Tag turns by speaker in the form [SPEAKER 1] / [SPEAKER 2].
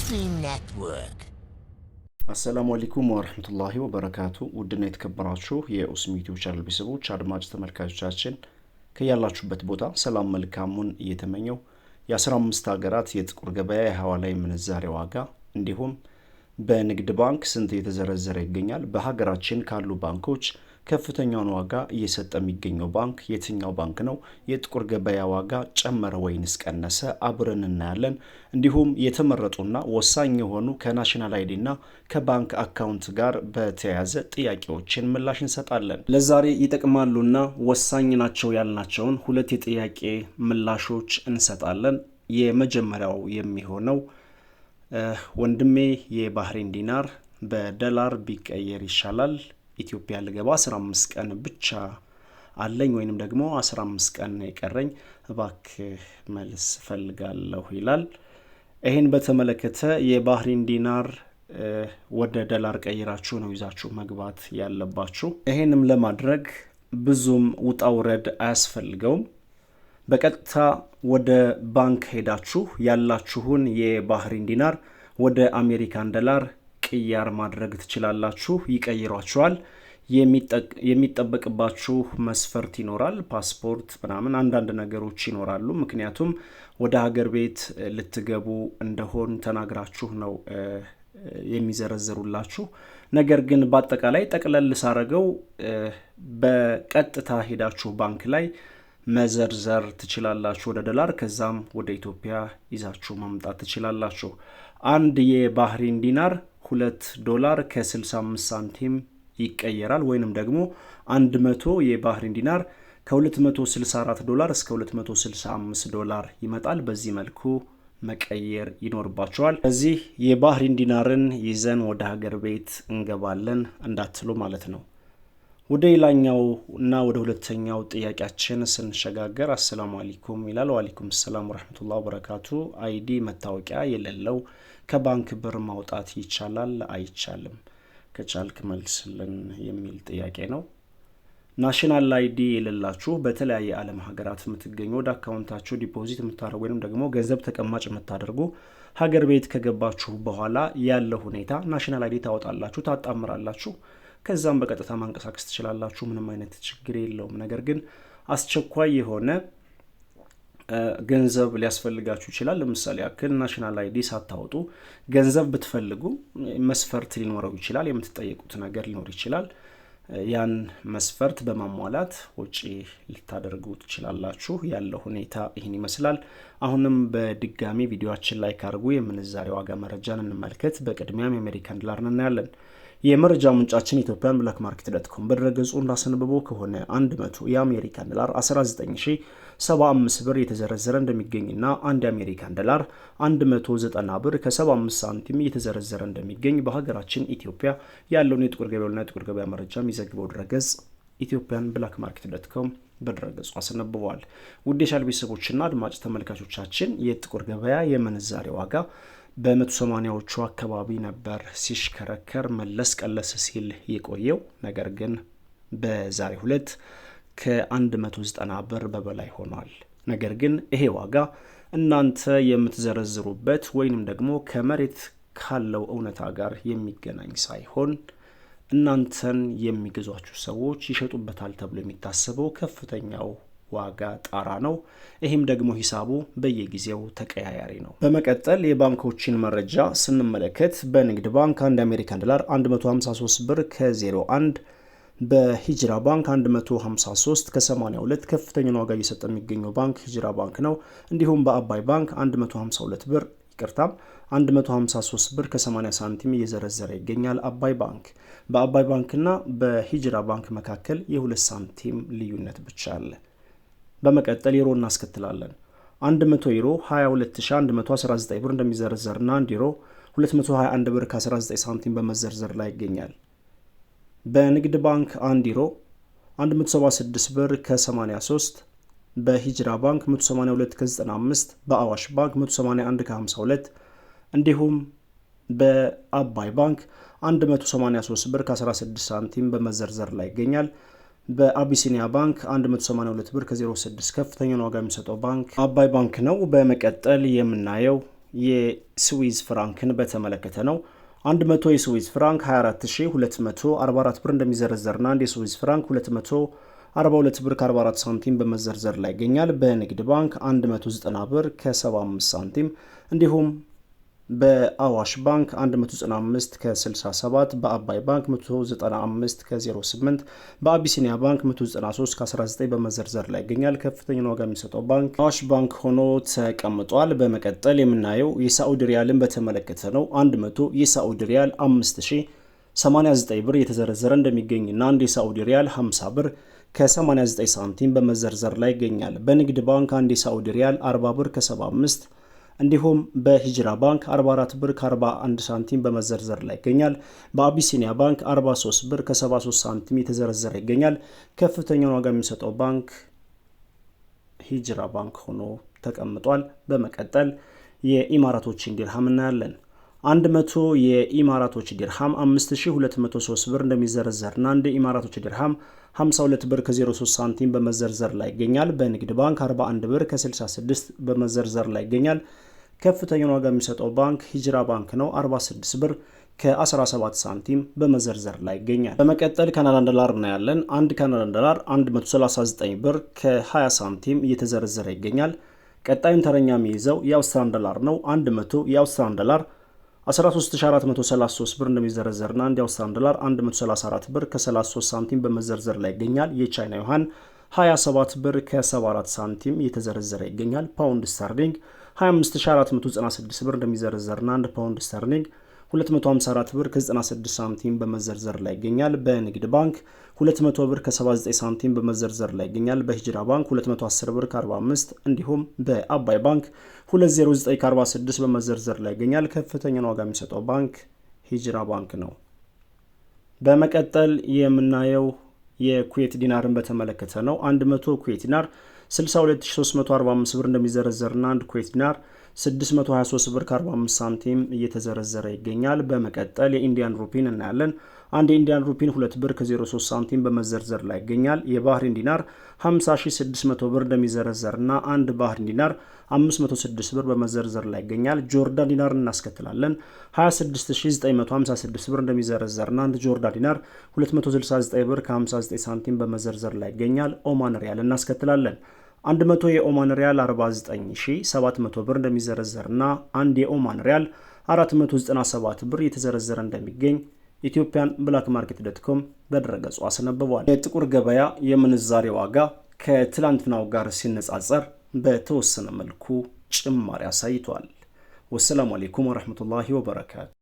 [SPEAKER 1] Muslim Network.
[SPEAKER 2] አሰላሙ አለይኩም ወራህመቱላሂ ወበረካቱ። ውድና የተከበራችሁ የኡስሚ ዩቲዩብ ቻናል ቤተሰቦች አድማጭ ተመልካቾቻችን ከያላችሁበት ቦታ ሰላም መልካሙን እየተመኘው የ15 ሀገራት የጥቁር ገበያ የሐዋላ ምንዛሬ ዋጋ እንዲሁም በንግድ ባንክ ስንት እየተዘረዘረ ይገኛል፣ በሀገራችን ካሉ ባንኮች ከፍተኛውን ዋጋ እየሰጠ የሚገኘው ባንክ የትኛው ባንክ ነው፣ የጥቁር ገበያ ዋጋ ጨመረ ወይንስ ቀነሰ፣ አብረን እናያለን። እንዲሁም የተመረጡና ወሳኝ የሆኑ ከናሽናል አይዲና ከባንክ አካውንት ጋር በተያያዘ ጥያቄዎችን ምላሽ እንሰጣለን። ለዛሬ ይጠቅማሉና ወሳኝ ናቸው ያልናቸውን ሁለት የጥያቄ ምላሾች እንሰጣለን። የመጀመሪያው የሚሆነው ወንድሜ የባህሬን ዲናር በዶላር ቢቀየር ይሻላል፣ ኢትዮጵያ ልገባ 15 ቀን ብቻ አለኝ ወይንም ደግሞ 15 ቀን የቀረኝ፣ እባክህ መልስ ፈልጋለሁ ይላል። ይህን በተመለከተ የባህሬን ዲናር ወደ ዶላር ቀይራችሁ ነው ይዛችሁ መግባት ያለባችሁ። ይህንም ለማድረግ ብዙም ውጣ ውረድ አያስፈልገውም። በቀጥታ ወደ ባንክ ሄዳችሁ ያላችሁን የባህሬን ዲናር ወደ አሜሪካን ዶላር ቅያር ማድረግ ትችላላችሁ። ይቀይሯችኋል። የሚጠበቅባችሁ መስፈርት ይኖራል፣ ፓስፖርት ምናምን አንዳንድ ነገሮች ይኖራሉ። ምክንያቱም ወደ ሀገር ቤት ልትገቡ እንደሆን ተናግራችሁ ነው የሚዘረዝሩላችሁ። ነገር ግን በአጠቃላይ ጠቅለል ሳረገው በቀጥታ ሄዳችሁ ባንክ ላይ መዘርዘር ትችላላችሁ ወደ ዶላር፣ ከዛም ወደ ኢትዮጵያ ይዛችሁ ማምጣት ትችላላችሁ። አንድ የባህሬን ዲናር $2 ከ65 ሳንቲም ይቀየራል። ወይንም ደግሞ 100 የባህሬን ዲናር $264 እስከ $265 ይመጣል። በዚህ መልኩ መቀየር ይኖርባቸዋል። በዚህ የባህሬን ዲናርን ይዘን ወደ ሀገር ቤት እንገባለን እንዳትሉ ማለት ነው። ወደ ሌላኛው እና ወደ ሁለተኛው ጥያቄያችን ስንሸጋገር አሰላሙ አለይኩም ይላል። ወአለይኩም ሰላም ወራህመቱላሂ ወበረካቱ። አይዲ መታወቂያ የሌለው ከባንክ ብር ማውጣት ይቻላል አይቻልም? ከቻልክ መልስልን የሚል ጥያቄ ነው። ናሽናል አይዲ የሌላችሁ በተለያየ ዓለም ሀገራት የምትገኙ ወደ አካውንታችሁ ዲፖዚት የምታደርጉ ወይም ደግሞ ገንዘብ ተቀማጭ የምታደርጉ ሀገር ቤት ከገባችሁ በኋላ ያለው ሁኔታ ናሽናል አይዲ ታወጣላችሁ፣ ታጣምራላችሁ፣ ከዛም በቀጥታ ማንቀሳቀስ ትችላላችሁ። ምንም አይነት ችግር የለውም። ነገር ግን አስቸኳይ የሆነ ገንዘብ ሊያስፈልጋችሁ ይችላል። ለምሳሌ ያክል ናሽናል አይዲ ሳታወጡ ገንዘብ ብትፈልጉ መስፈርት ሊኖረው ይችላል። የምትጠየቁት ነገር ሊኖር ይችላል። ያን መስፈርት በማሟላት ወጪ ልታደርጉ ትችላላችሁ። ያለው ሁኔታ ይህን ይመስላል። አሁንም በድጋሚ ቪዲዮአችን ላይ ካርጉ የምንዛሬ ዋጋ መረጃን እንመልከት። በቅድሚያም የአሜሪካን ዶላር እናያለን። የመረጃ ምንጫችን ኢትዮጵያን ብላክ ማርኬት.com በድረገጹ እንዳስነበበው ከሆነ 100 የአሜሪካን ዶላር 19075 ብር የተዘረዘረ እንደሚገኝና አንድ የአሜሪካን ዶላር 190 ብር ከ75 ሳንቲም የተዘረዘረ እንደሚገኝ በሀገራችን ኢትዮጵያ ያለውን የጥቁር ገበያና የጥቁር ገበያ መረጃ የሚዘግበው ድረገጽ ኢትዮጵያን ብላክ ማርኬት.com በድረገጹ አስነብበዋል። ውድ የቻናል ቤተሰቦችና አድማጭ ተመልካቾቻችን የጥቁር ገበያ የምንዛሬ ዋጋ በ180ዎቹ አካባቢ ነበር ሲሽከረከር መለስ ቀለስ ሲል የቆየው። ነገር ግን በዛሬው ዕለት ከ190 ብር በበላይ ሆኗል። ነገር ግን ይሄ ዋጋ እናንተ የምትዘረዝሩበት ወይንም ደግሞ ከመሬት ካለው እውነታ ጋር የሚገናኝ ሳይሆን እናንተን የሚገዟችሁ ሰዎች ይሸጡበታል ተብሎ የሚታሰበው ከፍተኛው ዋጋ ጣራ ነው። ይህም ደግሞ ሂሳቡ በየጊዜው ተቀያያሪ ነው። በመቀጠል የባንኮችን መረጃ ስንመለከት በንግድ ባንክ አንድ አሜሪካን ዶላር 153 ብር ከ01፣ በሂጅራ ባንክ 153 ከ82 ከፍተኛውን ዋጋ እየሰጠ የሚገኘው ባንክ ሂጅራ ባንክ ነው። እንዲሁም በአባይ ባንክ 152 ብር 153 ብር ከ80 ሳንቲም እየዘረዘረ ይገኛል አባይ ባንክ። በአባይ ባንክና በሂጅራ ባንክ መካከል የ2 ሳንቲም ልዩነት ብቻ አለ። በመቀጠል ዩሮ እናስከትላለን። 100 ዩሮ 22119 ብር እንደሚዘረዘርና 1 ዩሮ 221 ብር ከ19 ሳንቲም በመዘርዘር ላይ ይገኛል። በንግድ ባንክ 1 ዩሮ 176 ብር ከ83፣ በሂጅራ ባንክ 182 ከ95፣ በአዋሽ ባንክ 181 ከ52 እንዲሁም በአባይ ባንክ 183 ብር ከ16 ሳንቲም በመዘርዘር ላይ ይገኛል። በአቢሲኒያ ባንክ 182 ብር ከ06 ከፍተኛውን ዋጋ የሚሰጠው ባንክ አባይ ባንክ ነው። በመቀጠል የምናየው የስዊዝ ፍራንክን በተመለከተ ነው። 100 የስዊዝ ፍራንክ 24244 ብር እንደሚዘረዘርና አንድ የስዊዝ ፍራንክ 242 ብር ከ44 ሳንቲም በመዘርዘር ላይ ይገኛል። በንግድ ባንክ 190 ብር ከ75 ሳንቲም እንዲሁም በአዋሽ ባንክ 195 ከ67፣ በአባይ ባንክ 195 ከ08፣ በአቢሲኒያ ባንክ 193 ከ19 በመዘርዘር ላይ ይገኛል። ከፍተኛውን ዋጋ የሚሰጠው ባንክ አዋሽ ባንክ ሆኖ ተቀምጧል። በመቀጠል የምናየው የሳዑዲ ሪያልን በተመለከተ ነው። 100 የሳዑዲ ሪያል 5089 ብር የተዘረዘረ እንደሚገኝና አንድ የሳዑዲ ሪያል 50 ብር ከ89 ሳንቲም በመዘርዘር ላይ ይገኛል። በንግድ ባንክ አንድ የሳዑዲ ሪያል 40 ብር ከ75 እንዲሁም በሂጅራ ባንክ 44 ብር ከ41 ሳንቲም በመዘርዘር ላይ ይገኛል። በአቢሲኒያ ባንክ 43 ብር ከ73 ሳንቲም የተዘረዘረ ይገኛል። ከፍተኛውን ዋጋ የሚሰጠው ባንክ ሂጅራ ባንክ ሆኖ ተቀምጧል። በመቀጠል የኢማራቶችን ዲርሃም እናያለን። 100 የኢማራቶች ዲርሃም 5203 ብር እንደሚዘረዘርና አንድ የኢማራቶች ዲርሃም 52 ብር ከ03 ሳንቲም በመዘርዘር ላይ ይገኛል። በንግድ ባንክ 41 ብር ከ66 በመዘርዘር ላይ ይገኛል። ከፍተኛውን ዋጋ የሚሰጠው ባንክ ሂጅራ ባንክ ነው። 46 ብር ከ17 ሳንቲም በመዘርዘር ላይ ይገኛል። በመቀጠል ካናዳን ዶላር እናያለን። አንድ ካናዳን ዶላር 139 ብር ከ20 ሳንቲም እየተዘረዘረ ይገኛል። ቀጣዩን ተረኛ የሚይዘው የአውስትራሊያን ዶላር ነው። 100 የአውስትራሊያን ዶላር 13433 ብር እንደሚዘረዘርና አንድ የአውስትራሊያን ዶላር 134 ብር ከ33 ሳንቲም በመዘርዘር ላይ ይገኛል። የቻይና ዩሃን 27 ብር ከ74 ሳንቲም እየተዘረዘረ ይገኛል። ፓውንድ ስተርሊንግ 25496 ብር እንደሚዘረዘርና አንድ ፓውንድ ስተርሊንግ 254 ብር ከ96 ሳንቲም በመዘርዘር ላይ ይገኛል። በንግድ ባንክ 200 ብር ከ79 ሳንቲም በመዘርዘር ላይ ይገኛል። በሂጅራ ባንክ 210 ብር ከ45 እንዲሁም በአባይ ባንክ 209 ከ46 በመዘርዘር ላይ ይገኛል። ከፍተኛውን ዋጋ የሚሰጠው ባንክ ሂጅራ ባንክ ነው። በመቀጠል የምናየው የኩዌት ዲናርን በተመለከተ ነው። 100 ኩዌት ዲናር 62345 ብር እንደሚዘረዘርና አንድ ኩዌት ዲናር 623 ብር ከ45 ሳንቲም እየተዘረዘረ ይገኛል። በመቀጠል የኢንዲያን ሩፒን እናያለን። አንድ የኢንዲያን ሩፒን 2 ብር ከ03 ሳንቲም በመዘርዘር ላይ ይገኛል። የባህሪን ዲናር 50600 ብር እንደሚዘረዘርና አንድ ባህሪን ዲናር 506 ብር በመዘርዘር ላይ ይገኛል። ጆርዳን ዲናር እናስከትላለን። 26956 ብር እንደሚዘረዘርና አንድ ጆርዳን ዲናር 269 ብር ከ59 ሳንቲም በመዘርዘር ላይ ይገኛል። ኦማን ሪያል እናስከትላለን። 100 የኦማን ሪያል 49700 ብር እንደሚዘረዘርና አንድ የኦማን ሪያል 497 ብር የተዘረዘረ እንደሚገኝ ኢትዮጵያን ብላክ ማርኬት ዶትኮም በድረገጹ አስነብቧል። የጥቁር ገበያ የምንዛሬ ዋጋ ከትላንትናው ጋር ሲነጻጸር በተወሰነ መልኩ ጭማሪ አሳይቷል። ወሰላሙ አለይኩም ወራህመቱላሂ ወበረካቱ።